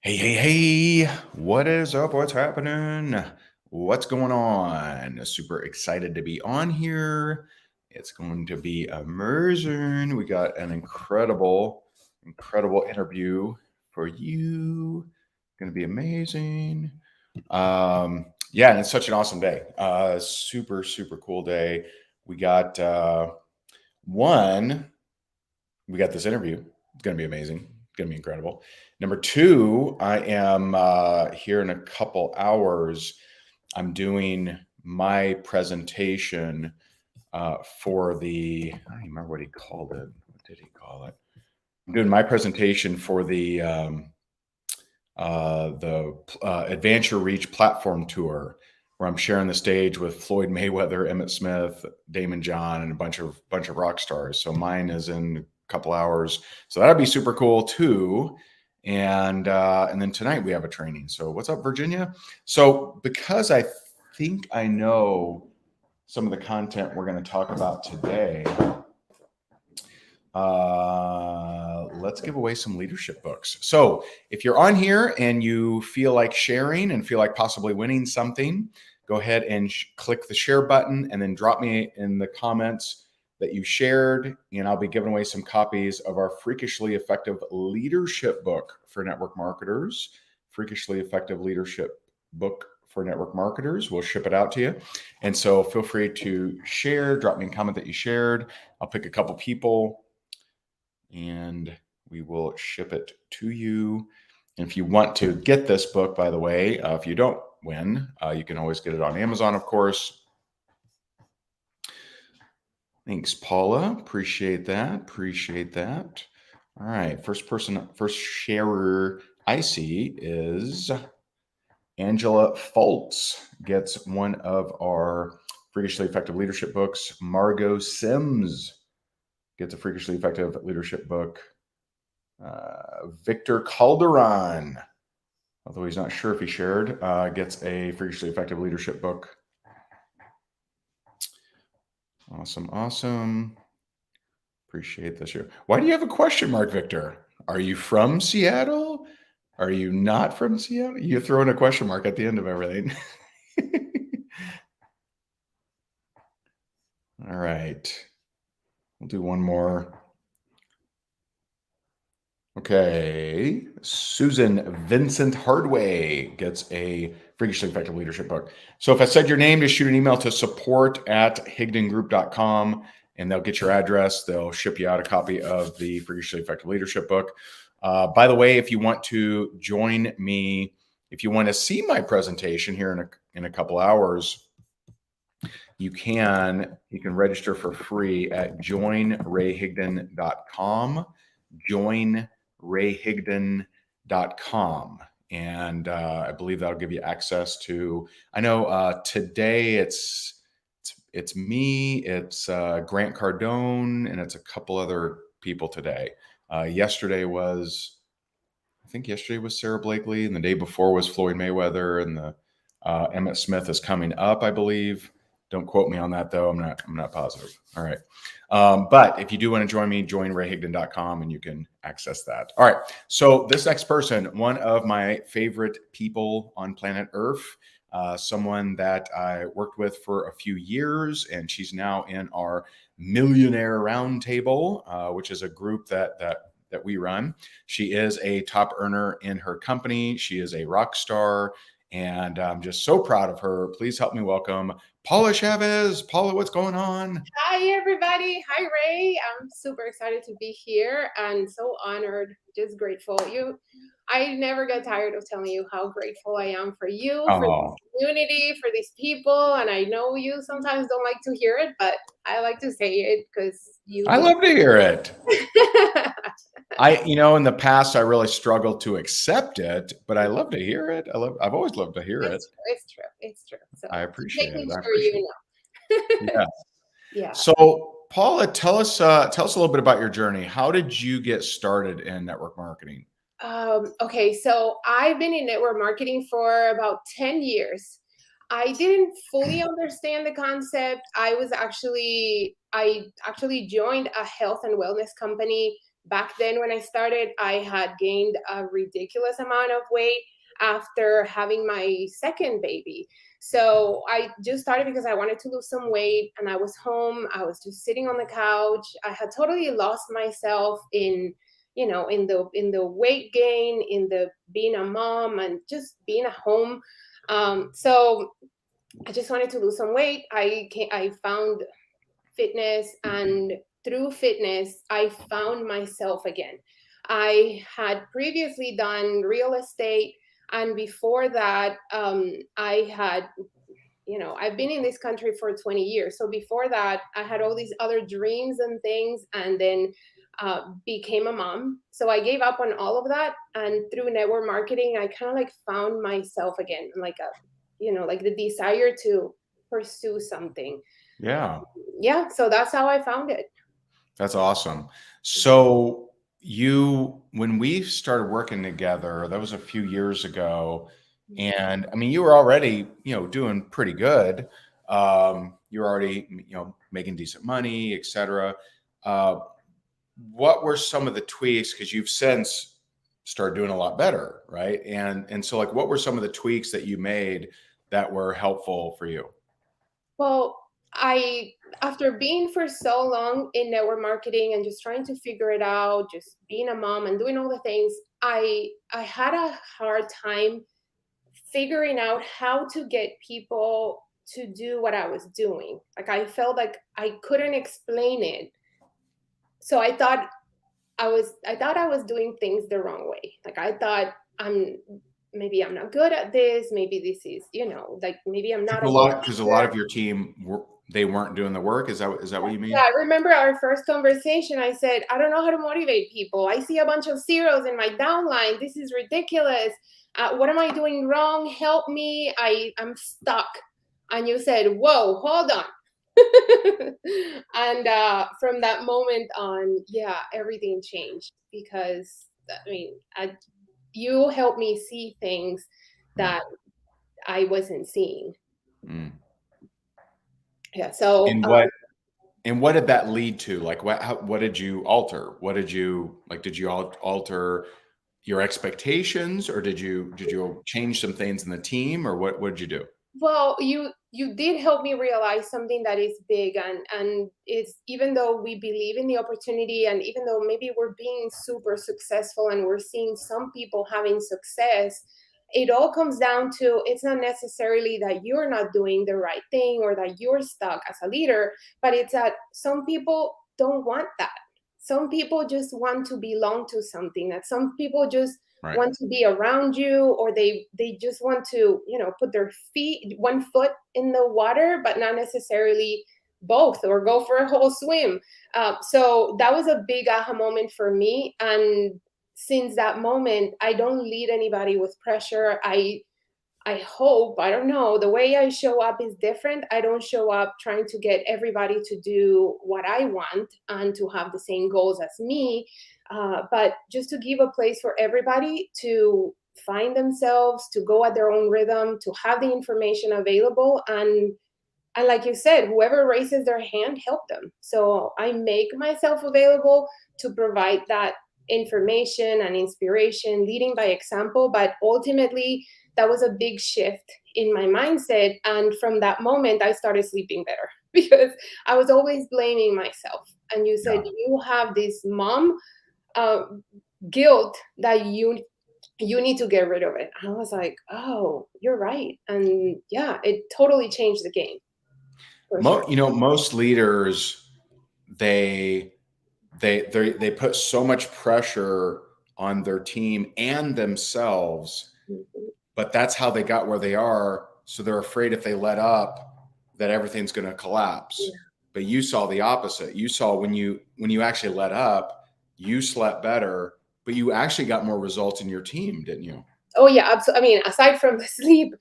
Hey, hey, hey, what is up? What's happening? What's going on? Super excited to be on here. It's going to be immersion. We got an incredible interview for you. Going to be amazing. Yeah, and it's such an awesome day. Super cool day. We got one, we got this interview. It's going to be amazing. It's going to be incredible. Number two, I am here in a couple hours. I'm doing my presentation for the, I don't even remember what he called it. What did he call it? I'm doing my presentation for the Adventure Reach platform tour, where I'm sharing the stage with Floyd Mayweather, Emmett Smith, Damon John, and a bunch of rock stars. So mine is in a couple hours, so that'll be super cool too. And then tonight we have a training. So what's up, Virginia? So because I think I know some of the content we're going to talk about today, let's give away some leadership books. So if you're on here and you feel like sharing and feel like possibly winning something, go ahead and click the share button and then drop me in the comments that you shared, and I'll be giving away some copies of our Freakishly Effective Leadership book for network marketers. Freakishly Effective Leadership book for network marketers. We'll ship it out to you. And so feel free to share, drop me a comment that you shared. I'll pick a couple people and we will ship it to you. And if you want to get this book, by the way, if you don't win, you can always get it on Amazon, of course. Thanks, Paula. Appreciate that. All right. First sharer I see is Angela Foltz. Gets one of our Freakishly Effective Leadership books. Margot Sims gets a Freakishly Effective Leadership book. Victor Calderon, although he's not sure if he shared, gets a Freakishly Effective Leadership book. Awesome. Appreciate this year. Why do you have a question mark, Victor? Are you from Seattle? Are you not from Seattle? You throw in a question mark at the end of everything. All right. We'll do one more. Okay. Susan Vincent Hardway gets a Freakishly Effective Leadership book. So if I said your name, just shoot an email to support@higdongroup.com and they'll get your address. They'll ship you out a copy of the Freakishly Effective Leadership book. By the way, if you want to join me, if you want to see my presentation here in a couple hours, you can register for free at joinrayhigdon.com. joinrayhigdon.com. And I believe that'll give you access to, I know today it's me, it's Grant Cardone, and it's a couple other people today. Yesterday was Sarah Blakely, and the day before was Floyd Mayweather, and the Emmett Smith is coming up, I believe. Don't quote me on that, though. I'm not positive. All right. But if you do want to join me, join rayhigdon.com and you can access that. All right. So this next person, one of my favorite people on planet Earth, someone that I worked with for a few years, and she's now in our Millionaire Roundtable, which is a group that we run. She is a top earner in her company. She is a rock star, and I'm just so proud of her. Please help me welcome Paula Chavez. Paula, what's going on? Hi, everybody. Hi, Ray. I'm super excited to be here and so honored, just grateful. I never get tired of telling you how grateful I am for you, for Oh, this community, for these people. And I know you sometimes don't like to hear it, but I like to say it because you I do. love to hear it. In the past, I really struggled to accept it, but I love to hear it. I've always loved to hear it. It's true. It's true. So I just appreciate making it. I sure appreciate you it. know. Yeah. Yeah. So, Paula, tell us a little bit about your journey. How did you get started in network marketing? Okay, so I've been in network marketing for about 10 years. I didn't fully understand the concept. I actually joined a health and wellness company back then when I started, I had gained a ridiculous amount of weight after having my second baby. So I just started because I wanted to lose some weight, and I was home. I was just sitting on the couch. I had totally lost myself in, in the weight gain, in the being a mom and just being at home. So I just wanted to lose some weight. I found fitness, and through fitness I found myself again. I had previously done real estate, and before that, I had, I've been in this country for 20 years. So before that, I had all these other dreams and things, and then became a mom. So I gave up on all of that, and through network marketing I kind of like found myself again, like like the desire to pursue something. Yeah. Yeah, so that's how I found it. That's awesome. So when we started working together, that was a few years ago, and I mean, you were already, doing pretty good. You're already, making decent money, etc. Uh, what were some of the tweaks? Because you've since started doing a lot better, right? And so, like, what were some of the tweaks that you made that were helpful for you? Well, I after being for so long in network marketing and just trying to figure it out, just being a mom and doing all the things, I had a hard time figuring out how to get people to do what I was doing. Like I felt like I couldn't explain it. So I thought I was doing things the wrong way. Like I thought maybe I'm not good at this. Maybe this is, like maybe I'm not a good Because a lot leader. of your team they weren't doing the work. Is that what you Yeah, mean? I remember our first conversation. I said, I don't know how to motivate people. I see a bunch of zeros in my downline. This is ridiculous. What am I doing wrong? Help me. I'm stuck. And you said, whoa, hold on. And from that moment on, yeah, everything changed because, I mean, you helped me see things Mm, that I wasn't seeing. mm. Yeah. So, And what did that lead to? Like, what did you alter? What did you like? Did you alter your expectations, or did you change some things in the team, or what did you do? well, you did help me realize something that is big, and it's, even though we believe in the opportunity, and even though maybe we're being super successful and we're seeing some people having success, it all comes down to, it's not necessarily that you're not doing the right thing or that you're stuck as a leader, but it's that some people don't want that. Some people just want to belong to something, that some people just Right. want to be around you, or they just want to, put their feet, one foot in the water but not necessarily both, or go for a whole swim. So that was a big aha moment for me, and since that moment I don't lead anybody with pressure. I hope, I don't know, the way I show up is different. I don't show up trying to get everybody to do what I want and to have the same goals as me, but just to give a place for everybody to find themselves, to go at their own rhythm, to have the information available. And like you said, whoever raises their hand, help them. So I make myself available to provide that information and inspiration, leading by example. But ultimately, that was a big shift in my mindset. And from that moment, I started sleeping better because I was always blaming myself. And you said, Yeah. you have this mom uh, guilt that you need to get rid of it. And I was like, oh, you're right. And yeah, it totally changed the game for sure. Most leaders they they put so much pressure on their team and themselves, Mhm. but that's how they got where they are. So they're afraid if they let up that everything's going to Yeah. collapse. But you saw the opposite. You saw when you actually let up, you slept better, but you actually got more results in your team, didn't you? Oh yeah, absolutely. I mean, aside from the sleep,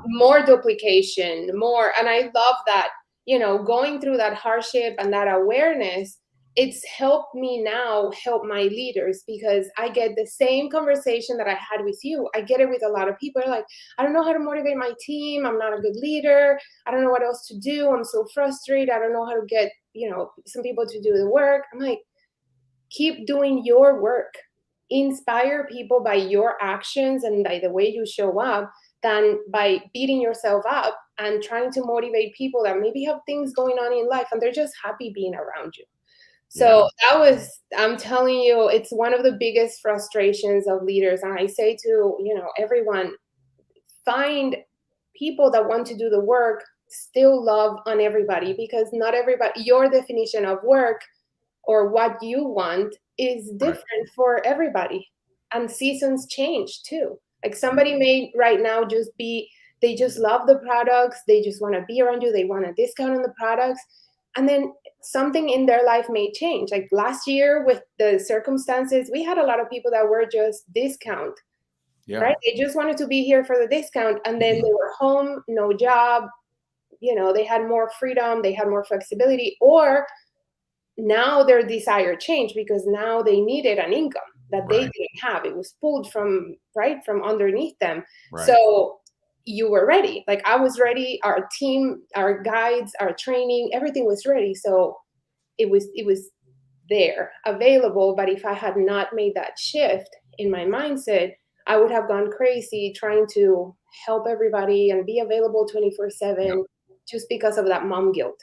more duplication, more, and I love that. Going through that hardship and that awareness, it's helped me now help my leaders, because I get the same conversation that I had with you. I get it with a lot of people. They're like, I don't know how to motivate my team. I'm not a good leader. I don't know what else to do. I'm so frustrated. I don't know how to get some people to do the work. I'm like, keep doing your work. Inspire people by your actions and by the way you show up than by beating yourself up and trying to motivate people that maybe have things going on in life and they're just happy being around you. So that was, I'm telling you, it's one of the biggest frustrations of leaders. And I say to, everyone, find people that want to do the work, still love on everybody, because not everybody, your definition of work or what you want is different for everybody. And seasons change too. Like somebody may right now they just love the products. They just want to be around you. They want a discount on the products. And then something in their life may change. Like last year with the circumstances, we had a lot of people that were just discount, right? They just wanted to be here for the discount. And then they were home, no job, they had more freedom, they had more flexibility, or now their desire changed because now they needed an income that they didn't have. It was pulled from underneath them. So you were ready. Like I was ready. Our team, our guides, our training, everything was ready. So it was there, available. But if I had not made that shift in my mindset, I would have gone crazy trying to help everybody and be available 24/7 just because of that mom guilt.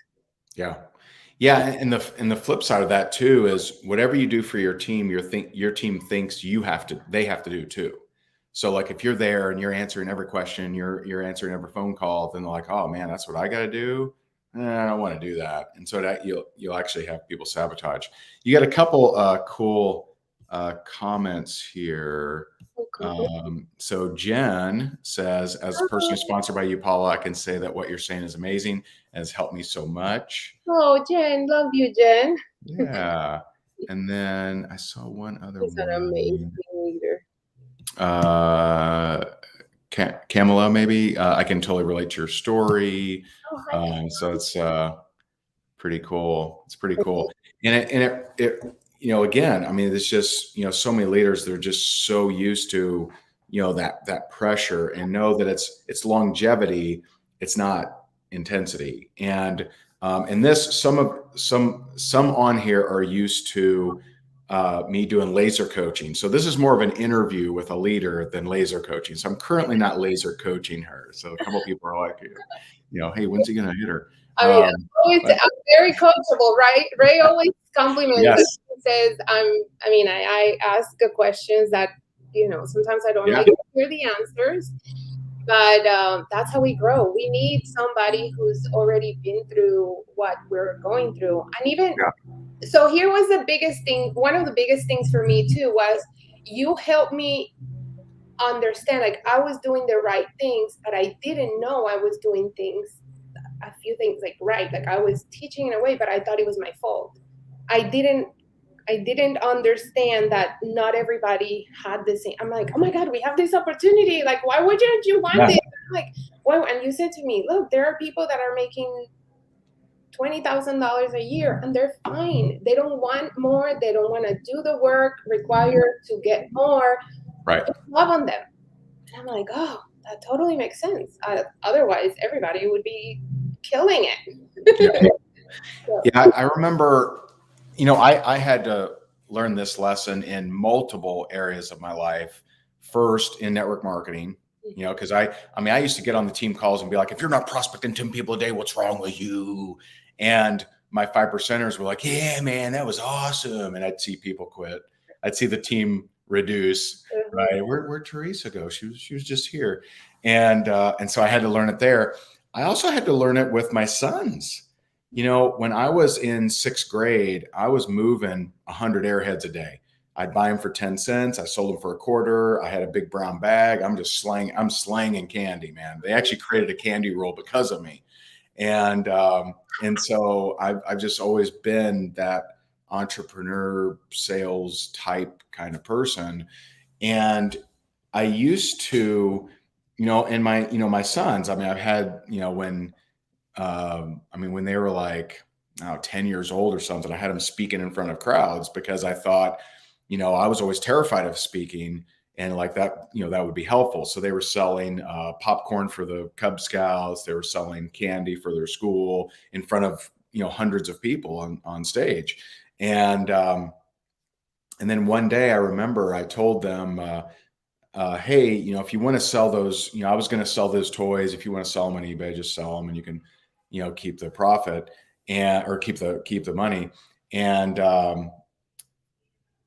Yeah, and the flip side of that too is whatever you do for your team, your team thinks they have to do too. So like if you're there and you're answering every question, you're answering every phone call, then they're like, oh man, that's what I got to do. I don't want to do that, and so that you'll actually have people sabotage. You got a couple cool comments here. So Jen says, as a person who's sponsored by you, Paula, I can say that what you're saying is amazing and has helped me so much. Oh, Jen, love you, Jen. Yeah. And then I saw one other He's an amazing leader. Kamala, maybe. I can totally relate to your story. So it's pretty cool. It's pretty cool. And it again, I mean, it's just, so many leaders, they're just so used to, that pressure, and know that it's longevity. It's not intensity. And this, some on here are used to me doing laser coaching. So this is more of an interview with a leader than laser coaching. So I'm currently not laser coaching her. So a couple people are like, hey, when's he going to hit her? I mean, I'm very coachable, right? Ray always compliments me. He says, I ask questions that, sometimes I don't like to hear the answers, but that's how we grow. We need somebody who's already been through what we're going through. And even, so here was the biggest thing. One of the biggest things for me too was you helped me understand, like I was doing the right things, but I didn't know I was doing a few things like I was teaching in a way, but I thought it was my fault. I didn't understand that not everybody had the same. I'm like, oh my God, we have this opportunity. Like, why wouldn't you want this? I'm like, why? And you said to me, look, there are people that are making $20,000 a year and they're fine. They don't want more. They don't want to do the work required to get more. Right. Just love on them. And I'm like, oh, that totally makes sense. Otherwise, everybody would be killing it. I remember, I had to learn this lesson in multiple areas of my life. First in network marketing, because I used to get on the team calls and be like, if you're not prospecting 10 people a day, what's wrong with you? And my 5%ers were like, yeah, man, that was awesome. And I'd see people quit. I'd see the team reduce, right? Where'd Teresa go? She was just here. And so I had to learn it there. I also had to learn it with my sons. When I was in 6th grade, I was moving 100 airheads a day. I'd buy them for 10 cents. I sold them for $0.25. I had a big brown bag. I'm slanging candy, man. They actually created a candy roll because of me. And so I've just always been that entrepreneur sales type kind of person. And I used to, and my sons, I've had, when they were like 10 years old or something, I had them speaking in front of crowds because I thought, I was always terrified of speaking, and like that, that would be helpful. So they were selling popcorn for the Cub Scouts. They were selling candy for their school in front of, hundreds of people on stage. And And then one day I remember I told them, hey, you know, if you want to sell those, you know, I was going to sell those toys. If you want to sell them on eBay, just sell them and you can, you know, keep the profit or keep the money. And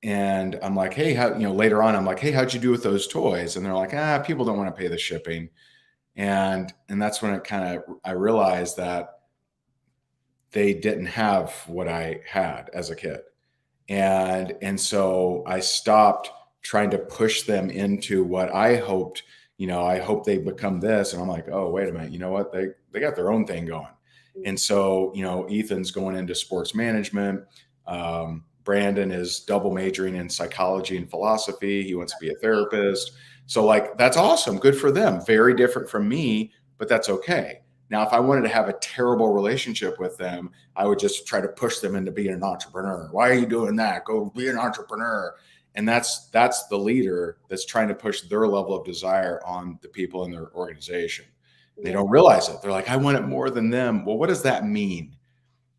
I'm like, hey, how, you know, later on, I'm like, hey, how'd you do with those toys? And they're like, people don't want to pay the shipping. And that's when I realized that they didn't have what I had as a kid. And so I stopped trying to push them into what I hoped, you know, I hope they become this. And I'm like, oh, wait a minute, you know what? They got their own thing going. And so, you know, Ethan's going into sports management. Brandon is double majoring in psychology and philosophy. He wants to be a therapist. So like, that's awesome. Good for them. Very different from me, but that's okay. Now, if I wanted to have a terrible relationship with them, I would just try to push them into being an entrepreneur. Why are you doing that? Go be an entrepreneur. And that's the leader that's trying to push their level of desire on the people in their organization. They don't realize it. They're like, I want it more than them. Well, what does that mean?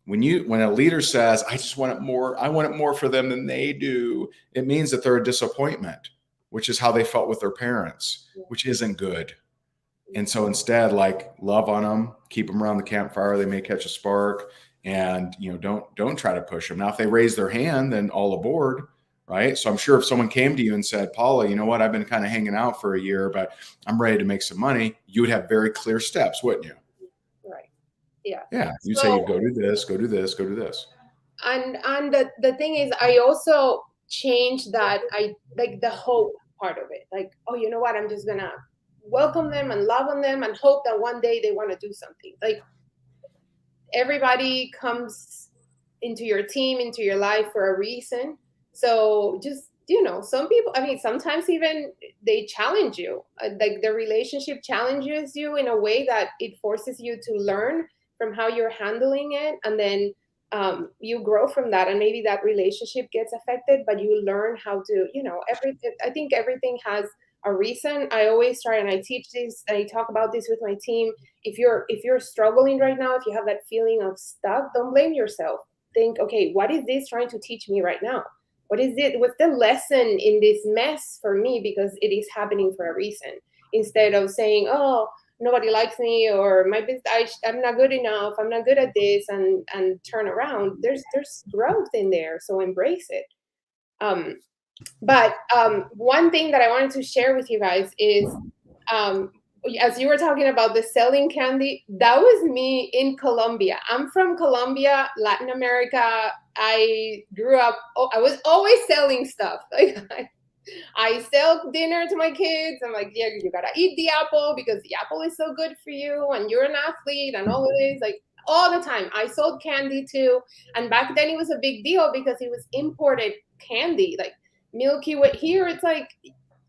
When a leader says, I just want it more, I want it more for them than they do, it means that they're a disappointment, which is how they felt with their parents, which isn't good. And so instead, like, love on them, keep them around the campfire. They may catch a spark, and, you know, don't try to push them. Now, if they raise their hand, then all aboard, right? So I'm sure if someone came to you and said, Paula, you know what, I've been kind of hanging out for a year, but I'm ready to make some money, you would have very clear steps, wouldn't you? Right. Yeah. Yeah. You'd say, go do this, go do this, go do this. And the thing is, I also changed that. I like the hope part of it. Like, oh, you know what? I'm just gonna welcome them and love on them and hope that one day they want to do something. Like, everybody comes into your team, into your life for a reason. So just, you know, some people, I mean, sometimes even they challenge you. Like, the relationship challenges you in a way that it forces you to learn from how you're handling it. And then you grow from that. And maybe that relationship gets affected, but you learn how to, you know, I think everything has a reason. I always try, and I teach this, I talk about this with my team. If you're struggling right now, if you have that feeling of stuck, don't blame yourself. Think, okay, what is this trying to teach me right now? What's the lesson in this mess for me, because it is happening for a reason, instead of saying, oh, nobody likes me, or my business, I'm not good enough, I'm not good at this, and turn around. There's growth in there, so embrace it. But one thing that I wanted to share with you guys is, as you were talking about the selling candy, that was me in Colombia. I'm from Colombia, Latin America. I grew up, I was always selling stuff. Like, I sell dinner to my kids. I'm like, yeah, you gotta eat the apple because the apple is so good for you, and you're an athlete, and all of this. Like, all the time. I sold candy too. And back then it was a big deal because it was imported candy. Like, Milky Way here, it's like,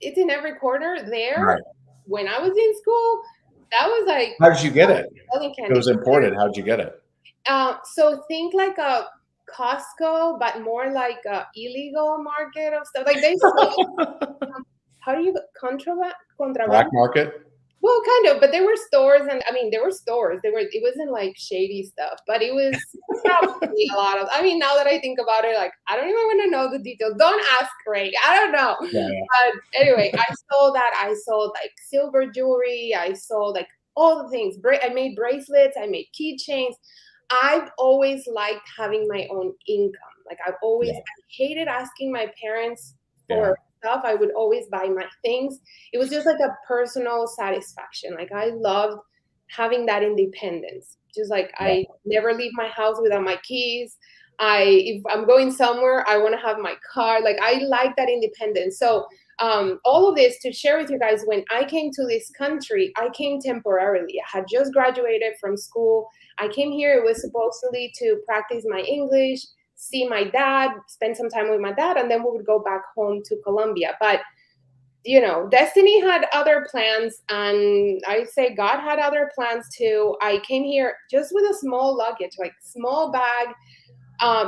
it's in every corner. There, Right. when I was in school, that was like, how did you get it? selling It candy. was imported. How did you get it? So think like a Costco, but more like a illegal market of stuff. Like, they sell, how do you, contraband? Black market? Well, kind of, but there were stores, and I mean, there were stores. It wasn't like shady stuff, but it was probably a lot of. I mean, now that I think about it, like, I don't even want to know the details. Don't ask Craig. I don't know. Yeah. But anyway, I sold that. I sold like silver jewelry. I sold like all the things. I made bracelets. I made keychains. I've always liked having my own income. Like, I hated asking my parents for stuff. I would always buy my things. It was just like a personal satisfaction. Like, I loved having that independence. Just like, I never leave my house without my keys. If I'm going somewhere, I want to have my car. Like, I like that independence. So all of this to share with you guys, when I came to this country, I came temporarily. I had just graduated from school. I came here. It was supposedly to practice my English, see my dad, spend some time with my dad, and then we would go back home to Colombia. But, you know, destiny had other plans, and I say God had other plans too. I came here just with a small luggage, like small bag.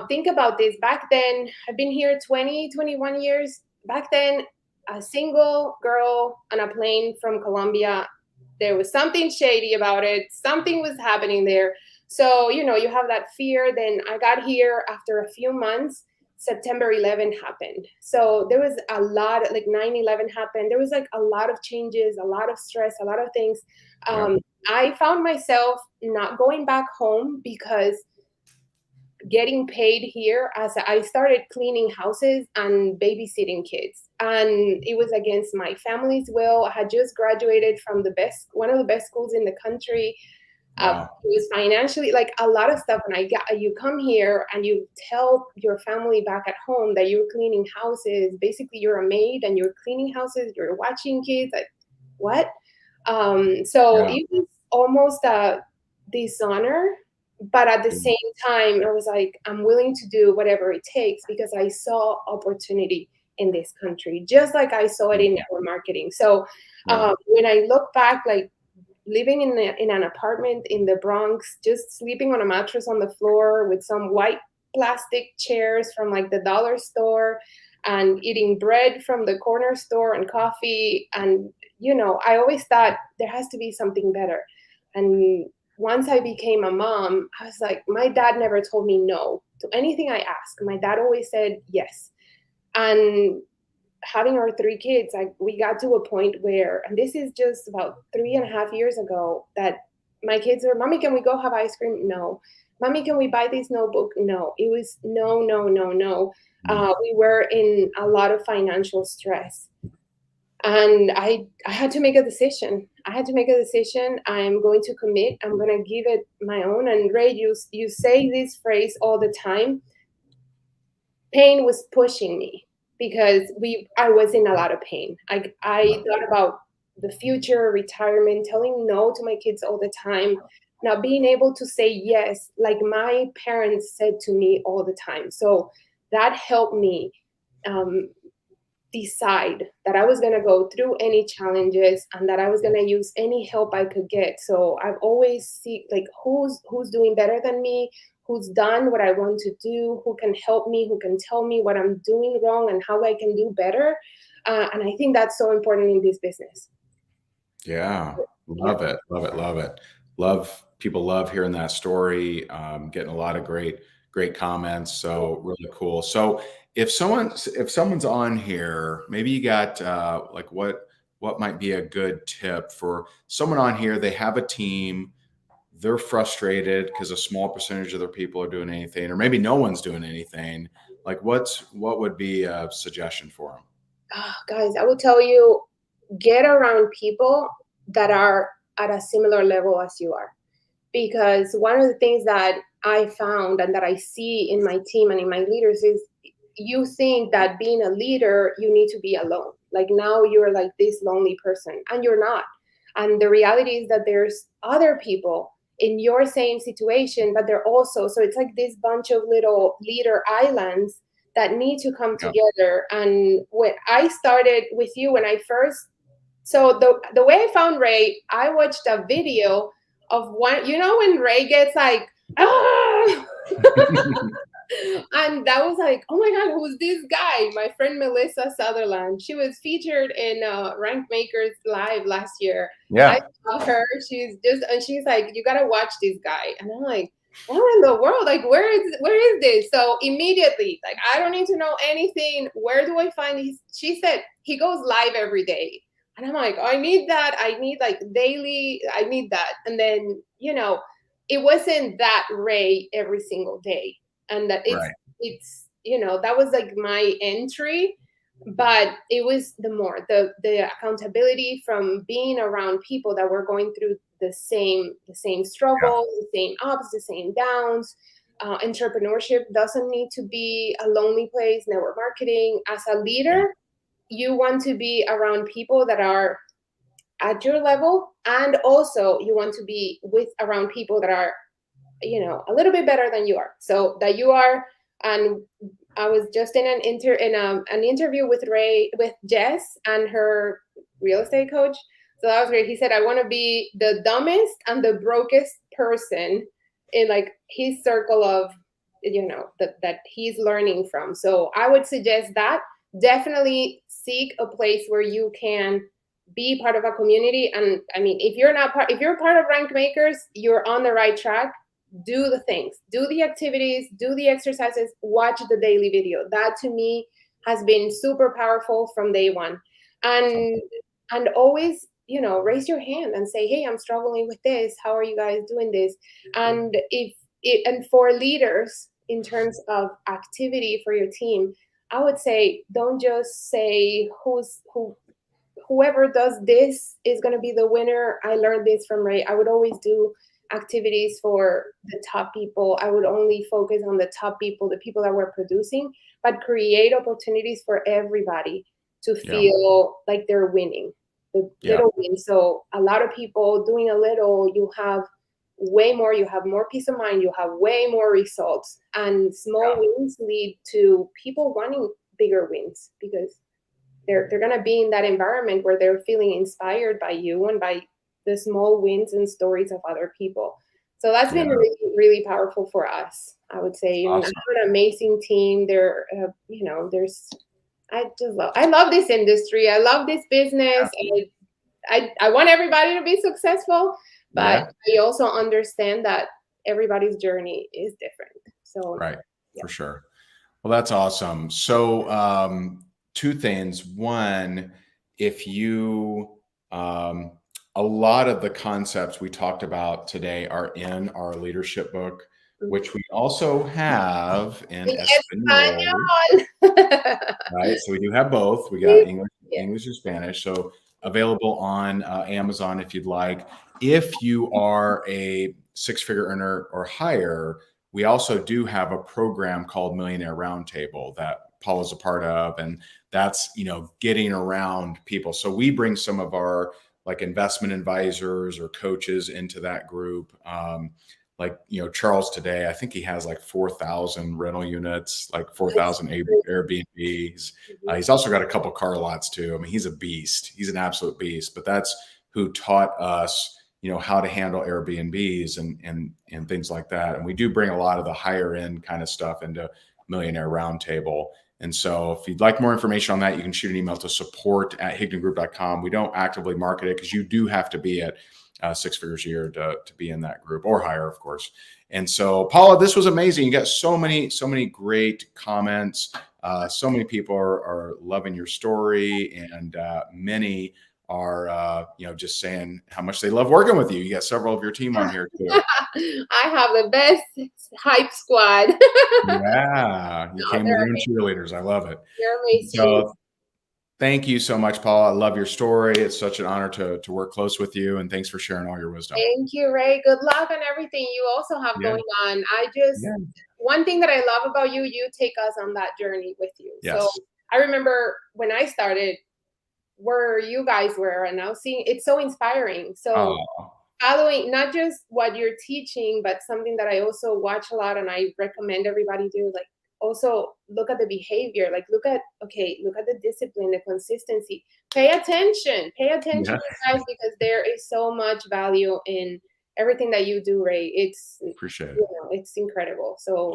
Think about this. Back then, I've been here 21 years. Back then, a single girl on a plane from Colombia, there was something shady about it. Something was happening there. So, you know, you have that fear. Then I got here after a few months. September 11 happened. So there was a lot, like 9/11 happened. There was like a lot of changes, a lot of stress, a lot of things. Yeah. I found myself not going back home because getting paid here, as I started cleaning houses and babysitting kids. And it was against my family's will. I had just graduated from one of the best schools in the country. Wow. It was financially, like a lot of stuff. And you come here and you tell your family back at home that you're cleaning houses. Basically, you're a maid and you're cleaning houses. You're watching kids. Like, what? So Yeah. it was almost a dishonor, but at the Yeah. same time, I was like, I'm willing to do whatever it takes because I saw opportunity in this country, just like I saw it in network marketing. So Yeah. when I look back, like living in an apartment in the Bronx, just sleeping on a mattress on the floor with some white plastic chairs from like the dollar store and eating bread from the corner store and coffee. And, I always thought there has to be something better. And once I became a mom, I was like, my dad never told me no to anything I asked. My dad always said yes. And having our three kids, like we got to a point where, and this is just about 3.5 years ago, that my kids are, Mommy, can we go have ice cream? No. Mommy, can we buy this notebook? No. It was no, no, no, no. We were in a lot of financial stress. And I had to make a decision. I'm going to commit. I'm going to give it my own. And Ray, you say this phrase all the time. Pain was pushing me because I was in a lot of pain. I thought about the future, retirement, telling no to my kids all the time, not being able to say yes, like my parents said to me all the time. So that helped me decide that I was going to go through any challenges and that I was going to use any help I could get. So I've always see like who's doing better than me, who's done what I want to do, who can help me, who can tell me what I'm doing wrong and how I can do better. And I think that's so important in this business. Yeah. Yeah. Love it. Love it. Love it. People love hearing that story. Getting a lot of great comments. So really cool. So if someone's on here, maybe you got like what might be a good tip for someone on here? They have a team, they're frustrated because a small percentage of their people are doing anything, or maybe no one's doing anything. Like what would be a suggestion for them? Oh, guys, I will tell you, get around people that are at a similar level as you are. Because one of the things that I found and that I see in my team and in my leaders is you think that being a leader, you need to be alone. Like now you're like this lonely person and you're not. And the reality is that there's other people in your same situation, but they're also, so it's like this bunch of little leader islands that need to come Yeah. together. And when I started with you, so the way I found Ray, I watched a video of one, when Ray gets like, ah! And that was like, oh my God, who's this guy? My friend Melissa Sutherland. She was featured in Rank Makers Live last year. I Yeah. saw her. She's like, you gotta watch this guy. And I'm like, what in the world? Like, where is this? So immediately, like, I don't need to know anything. Where do I find these? She said he goes live every day. And I'm like, oh, I need that. I need like daily. I need that. And then, it wasn't that Ray every single day. And that Right. it's that was like my entry, but it was the accountability from being around people that were going through the same struggles, the same ups, the same downs. Entrepreneurship doesn't need to be a lonely place. Network marketing, as a Yeah. leader, you want to be around people that are at your level, and also you want to be around people that are a little bit better than you are, so that you are. And I was just in an interview with Jess and her real estate coach. So that was great. He said, I want to be the dumbest and the brokest person in like his circle of that he's learning from. So I would suggest that definitely seek a place where you can be part of a community. And I mean, if you're part of Rank Makers, you're on the right track. do the things, do the activities, do the exercises, watch the daily video. That to me has been super powerful from day one. And always, raise your hand and say, hey, I'm struggling with this. How are you guys doing this? And and for leaders in terms of activity for your team, I would say don't just say whoever does this is going to be the winner. I learned this from Ray. I would always do activities for the top people. I would only focus on the top people, the people that were producing, but create opportunities for everybody to feel like they're winning, the little wins. So a lot of people doing a little, you have way more, you have more peace of mind, you have way more results, and small wins lead to people wanting bigger wins because they're going to be in that environment where they're feeling inspired by you and by the small wins and stories of other people. So that's been really, really powerful for us, I would say. And I have an amazing team. I love this industry. I love this business. I want everybody to be successful, but I also understand that everybody's journey is different. So for sure. Well, that's awesome. So two things. One, if you a lot of the concepts we talked about today are in our leadership book, which we also have in Espanol. Right, so we do have both. We got English and Spanish. So available on Amazon if you'd like. If you are a six-figure earner or higher, we also do have a program called Millionaire Roundtable that Paula's a part of, and that's getting around people. So we bring some of our like investment advisors or coaches into that group. Charles today, I think he has like 4,000 rental units, like 4,000 Airbnbs. He's also got a couple car lots too. I mean, he's a beast. He's an absolute beast. But that's who taught us, how to handle Airbnbs and things like that. And we do bring a lot of the higher end kind of stuff into Millionaire Roundtable. And so if you'd like more information on that, you can shoot an email to support@hignagroup.com. We don't actively market it because you do have to be at 6 figures a year to be in that group or higher, of course. And so, Paula, this was amazing. You got so many great comments. So many people are loving your story, and many are, just saying how much they love working with you. You got several of your team on here too. I have the best hype squad. You came with your own cheerleaders. I love it. You're amazing. So, thank you so much, Paula. I love your story. It's such an honor to work close with you, and thanks for sharing all your wisdom. Thank you, Ray. Good luck on everything you also have going on. One thing that I love about you, you take us on that journey with you. Yes. So I remember when I started where you guys were, and now seeing it's so inspiring. So following not just what you're teaching, but something that I also watch a lot and I recommend everybody do, like also look at the behavior, like look at the discipline, the consistency, pay attention, guys, because there is so much value in everything that you do, Ray. Appreciate it. It's incredible. So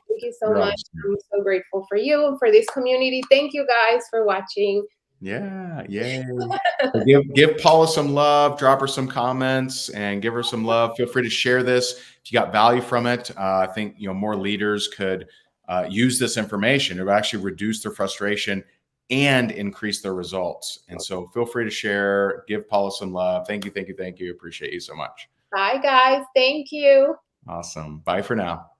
thank you so much. I'm so grateful for you and for this community. Thank you guys for watching. Yeah. Give Paula some love, drop her some comments and give her some love. Feel free to share this if you got value from it. I think more leaders could use this information. It would actually reduce their frustration and increase their results. And so feel free to share, give Paula some love. Thank you. Appreciate you so much. Bye guys. Thank you. Awesome. Bye for now.